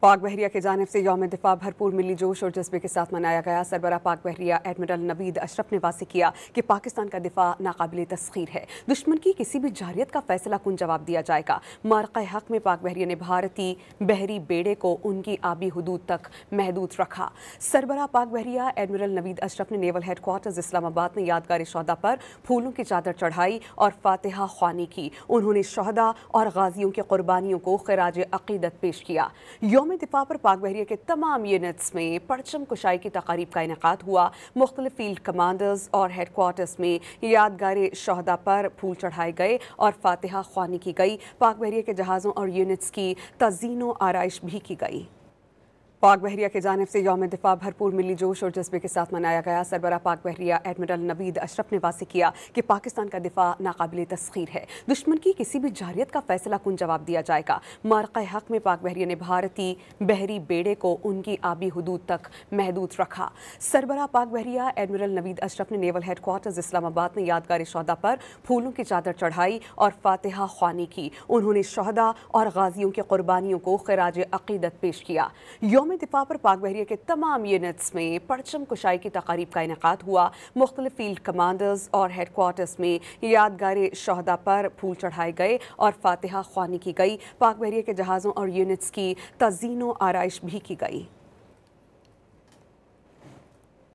पाक बहरिया की जानिब से यौम दिफा भरपूर मिली जोश और जज्बे के साथ मनाया गया। सरबरा पाक बहरिया एडमिरल नवीद अशरफ ने वाज़ेह किया कि पाकिस्तान का दिफा नाकाबिल तस्खीर है। दुश्मन की किसी भी जारियत का फैसला कुन जवाब दिया जाएगा। मार्का हक में पाक बहरिया ने भारतीय बहरी बेड़े को उनकी आबी हदूद तक महदूद रखा। सरबरा पाक बहरिया एडमिरल नवीद अशरफ ने नेवल हेडक्वार्टर्स इस्लामाबाद में यादगार शहदा पर फूलों की चादर चढ़ाई और फातिहा ख्वानी की। उन्होंने शहदा और गाजियों की कुर्बानियों को खिराज अकीदत पेश किया। यौम दिफा पर पाक बहरिया के तमाम यूनिट्स में परचम कुशाई की तकारीब का इनेकाद हुआ। मुख्तलिफ फील्ड कमांडर्स और हेडक्वार्टर्स में यादगार शहदा पर फूल चढ़ाए गए और फातिहा ख्वानी की गई। पाक बहरिया के जहाज़ों और यूनिट्स की तज़ीनो आराइश भी की गई। पाक बहरिया की जानिब से यौम दिफा भरपूर मिली जोश और जज्बे के साथ मनाया गया। सरबरा पाक बहरिया एडमिरल नवीद अशरफ ने वाज़ेह किया कि पाकिस्तान का दिफा नाकाबिल तस्खीर है। दुश्मन की किसी भी जारियत का फैसला कुन जवाब दिया जाएगा। मार्का हक में पाक बहरिया ने भारतीय बहरी बेड़े को उनकी आबी हदूद तक महदूद रखा। सरबरा पाक बहरिया एडमिरल नवीद अशरफ ने नेवल हेडक्वार्टर्स इस्लामाबाद में यादगार शहदा पर फूलों की चादर चढ़ाई और फातिहा ख्वानी की। उन्होंने शहदा और गाजियों की कुर्बानियों को खिराज अकीदत पेश किया। यौम दिफा पर पाक बहरिया के तमाम यूनिट्स में परचम कुशाई की तकारीब का इनेकाद हुआ। मुख्तलिफ फील्ड कमांडर्स और हेडक्वार्टर्स में यादगार शहदा पर फूल चढ़ाए गए और फातिहा ख्वानी की गई। पाक बहरिया के जहाज़ों और यूनिट्स की तज़ीनो आराइश भी की गई।